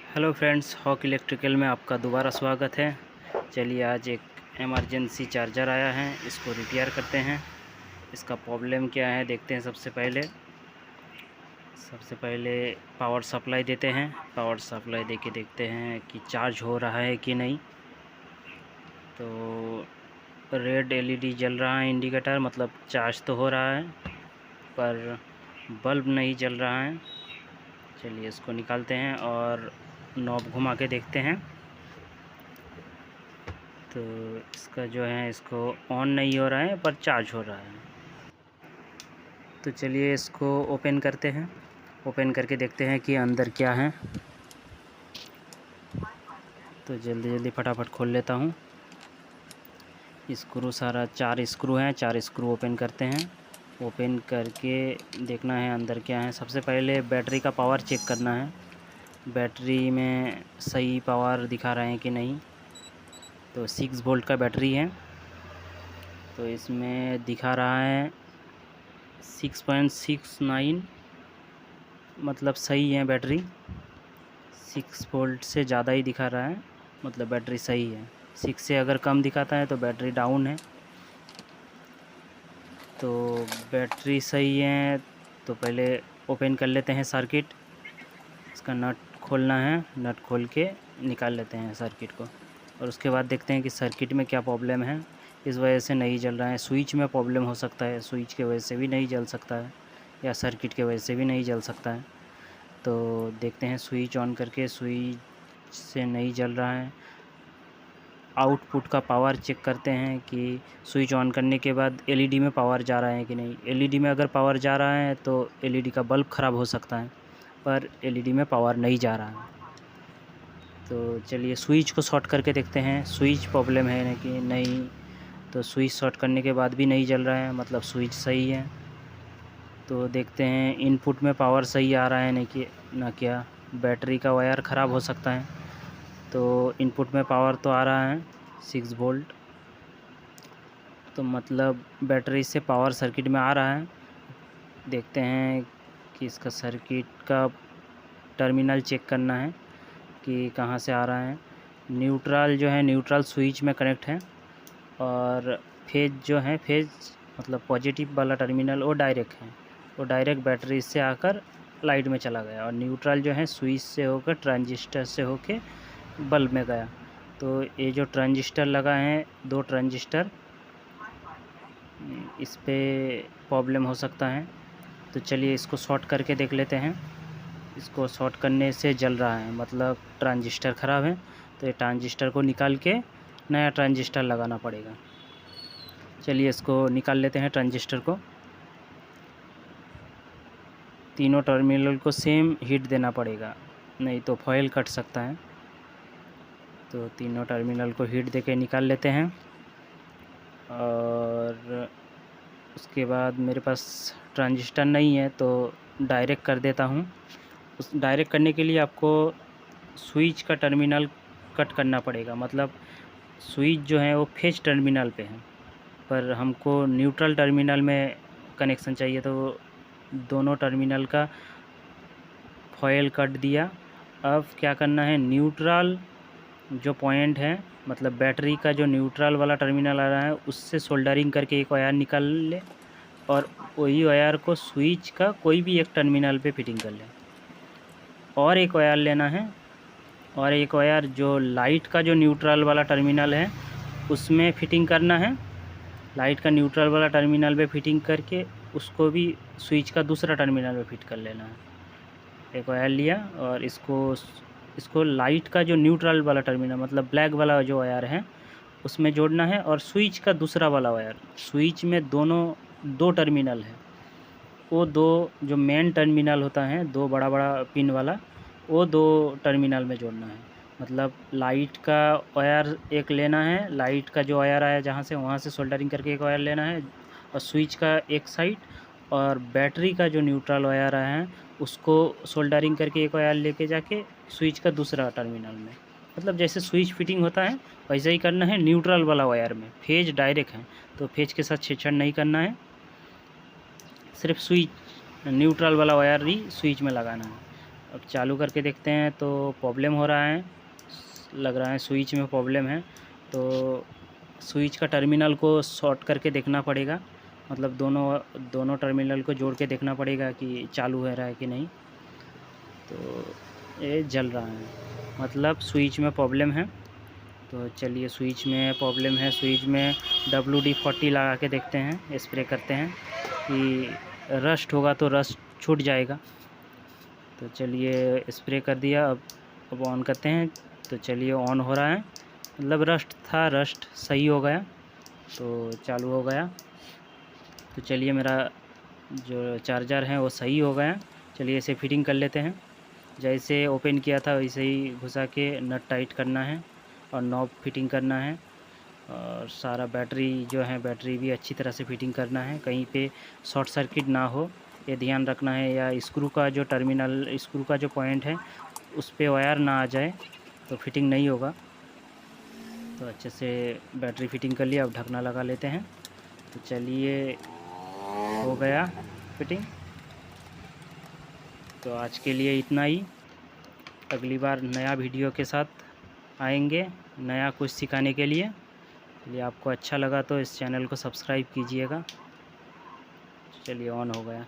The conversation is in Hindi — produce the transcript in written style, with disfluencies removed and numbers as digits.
हेलो फ्रेंड्स, हॉक इलेक्ट्रिकल में आपका दोबारा स्वागत है। चलिए, आज एक इमरजेंसी चार्जर आया है, इसको रिपेयर करते हैं। इसका प्रॉब्लम क्या है देखते हैं। सबसे पहले पावर सप्लाई देते हैं। पावर सप्लाई देके देखते हैं कि चार्ज हो रहा है कि नहीं। तो रेड एलईडी जल रहा है, इंडिकेटर, मतलब चार्ज तो हो रहा है पर बल्ब नहीं जल रहा है। चलिए, इसको निकालते हैं और नॉब घुमा के देखते हैं। तो इसका जो है, इसको ऑन नहीं हो रहा है पर चार्ज हो रहा है। तो चलिए, इसको ओपन करते हैं। ओपन करके देखते हैं कि अंदर क्या है। तो जल्दी फटाफट खोल लेता हूँ। स्क्रू सारा 4 स्क्रू हैं, 4 स्क्रू ओपन करते हैं। ओपन करके देखना है अंदर क्या है। सबसे पहले बैटरी का पावर चेक करना है, बैटरी में सही पावर दिखा रहे हैं कि नहीं। तो 6 वोल्ट का बैटरी है, तो इसमें दिखा रहा है 6.69, मतलब सही है बैटरी। 6 वोल्ट से ज़्यादा ही दिखा रहा है, मतलब बैटरी सही है। 6 से अगर कम दिखाता है तो बैटरी डाउन है। तो बैटरी सही है, तो पहले ओपन कर लेते हैं सर्किट। इसका नट खोलना है, नट खोल के निकाल लेते हैं सर्किट को। और उसके बाद देखते हैं कि सर्किट में क्या प्रॉब्लम है, इस वजह से नहीं जल रहा है। स्विच में प्रॉब्लम हो सकता है, स्विच की वजह से भी नहीं जल सकता है, या सर्किट की वजह से भी नहीं जल सकता है। तो देखते हैं, स्विच ऑन करके, स्विच से नहीं जल रहा है। आउटपुट का पावर चेक करते हैं कि स्विच ऑन करने के बाद एलईडी में पावर जा रहा है कि नहीं। एलईडी में अगर पावर जा रहा है तो एलईडी का बल्ब ख़राब हो सकता है, पर एलईडी में पावर नहीं जा रहा है। तो चलिए, स्विच को शॉर्ट करके देखते हैं, स्विच प्रॉब्लम है कि नहीं। तो स्विच शॉर्ट करने के बाद भी नहीं जल रहा है, मतलब स्विच सही है। तो देखते हैं इनपुट में पावर सही आ रहा है नहीं कि ना क्या बैटरी का वायर ख़राब हो सकता है। तो इनपुट में पावर तो आ रहा है 6 वोल्ट, तो मतलब बैटरी से पावर सर्किट में आ रहा है। देखते हैं कि इसका सर्किट का टर्मिनल चेक करना है कि कहाँ से आ रहा है। न्यूट्रल जो है, न्यूट्रल स्विच में कनेक्ट है, और फेज जो है, फेज मतलब पॉजिटिव वाला टर्मिनल वो डायरेक्ट है, वो डायरेक्ट बैटरी से आकर लाइट में चला गया। और न्यूट्रल जो है, स्विच से होकर, ट्रांजिस्टर से होके बल्ब में गया। तो ये जो ट्रांजिस्टर लगा है, 2 ट्रांजिस्टर, इस पे प्रॉब्लम हो सकता है। तो चलिए, इसको शॉर्ट करके देख लेते हैं। इसको शॉर्ट करने से जल रहा है, मतलब ट्रांजिस्टर ख़राब है। तो ये ट्रांजिस्टर को निकाल के नया ट्रांजिस्टर लगाना पड़ेगा। चलिए, इसको निकाल लेते हैं ट्रांजिस्टर को। तीनों टर्मिनल को सेम हीट देना पड़ेगा, नहीं तो फॉयल कट सकता है। तो तीनों टर्मिनल को हीट देके निकाल लेते हैं। और उसके बाद मेरे पास ट्रांजिस्टर नहीं है, तो डायरेक्ट कर देता हूँ। उस डायरेक्ट करने के लिए आपको स्विच का टर्मिनल कट करना पड़ेगा, मतलब स्विच जो है वो फेज टर्मिनल पे है, पर हमको न्यूट्रल टर्मिनल में कनेक्शन चाहिए। तो दोनों टर्मिनल का फॉयल कट दिया। अब क्या करना है, न्यूट्रल जो पॉइंट है, मतलब बैटरी का जो न्यूट्रल वाला टर्मिनल आ रहा है, उससे सोल्डरिंग करके एक वायर निकाल ले, और वही वायर को स्विच का कोई भी एक टर्मिनल पे फिटिंग कर ले। और एक वायर लेना है, और एक वायर जो लाइट का जो न्यूट्रल वाला टर्मिनल है उसमें फिटिंग करना है। लाइट का न्यूट्रल वाला टर्मिनल पे फिटिंग करके उसको भी स्विच का दूसरा टर्मिनल पे फिट कर लेना है। एक वायर लिया और इसको लाइट का जो न्यूट्रल वाला टर्मिनल, मतलब ब्लैक वाला जो वायर है, उसमें जोड़ना है। और स्विच का दूसरा वाला वायर, स्विच में दो टर्मिनल है, वो दो जो मेन टर्मिनल होता है, 2 बड़ा बड़ा पिन वाला, वो 2 टर्मिनल में जोड़ना है। मतलब लाइट का वायर एक लेना है, लाइट का जो वायर आया जहाँ से, वहाँ से सोल्डरिंग करके एक वायर लेना है, और स्विच का एक साइड, और बैटरी का जो न्यूट्रल वायर आया है उसको सोल्डरिंग करके एक वायर लेके जाके स्विच का दूसरा टर्मिनल में। मतलब जैसे स्विच फिटिंग होता है वैसे ही करना है न्यूट्रल वाला वायर में। फेज डायरेक्ट है, तो फेज के साथ छेड़छाड़ नहीं करना है, सिर्फ स्विच न्यूट्रल वाला वायर ही स्विच में लगाना है। अब चालू करके देखते हैं तो प्रॉब्लम हो रहा है, लग रहा है स्विच में प्रॉब्लम है। तो स्विच का टर्मिनल को शॉर्ट करके देखना पड़ेगा, मतलब दोनों टर्मिनल को जोड़ के देखना पड़ेगा कि चालू हो रहा है कि नहीं। तो ये जल रहा है, मतलब स्विच में प्रॉब्लम है। तो चलिए स्विच में प्रॉब्लम है, स्विच में WD-40 लगा के देखते हैं, स्प्रे करते हैं कि रस्ट होगा तो रस्ट छूट जाएगा। तो चलिए स्प्रे कर दिया, अब ऑन करते हैं। तो चलिए ऑन हो रहा है, मतलब रस्ट था, रस्ट सही हो गया, तो चालू हो गया। तो चलिए मेरा जो चार्जर है वो सही हो गया। चलिए इसे फिटिंग कर लेते हैं। जैसे ओपन किया था वैसे ही घुसा के नट टाइट करना है और नॉब फिटिंग करना है, और सारा बैटरी जो है बैटरी भी अच्छी तरह से फिटिंग करना है, कहीं पे शॉर्ट सर्किट ना हो ये ध्यान रखना है, या स्क्रू का जो टर्मिनल, स्क्रू का जो पॉइंट है उस पे वायर ना आ जाए तो फिटिंग नहीं होगा। तो अच्छे से बैटरी फिटिंग कर लिया, अब ढकना लगा लेते हैं। तो चलिए हो गया फिटिंग। तो आज के लिए इतना ही, अगली बार नया वीडियो के साथ आएंगे, नया कुछ सिखाने के लिए। चलिए आपको अच्छा लगा तो इस चैनल को सब्सक्राइब कीजिएगा। चलिए ऑन हो गया।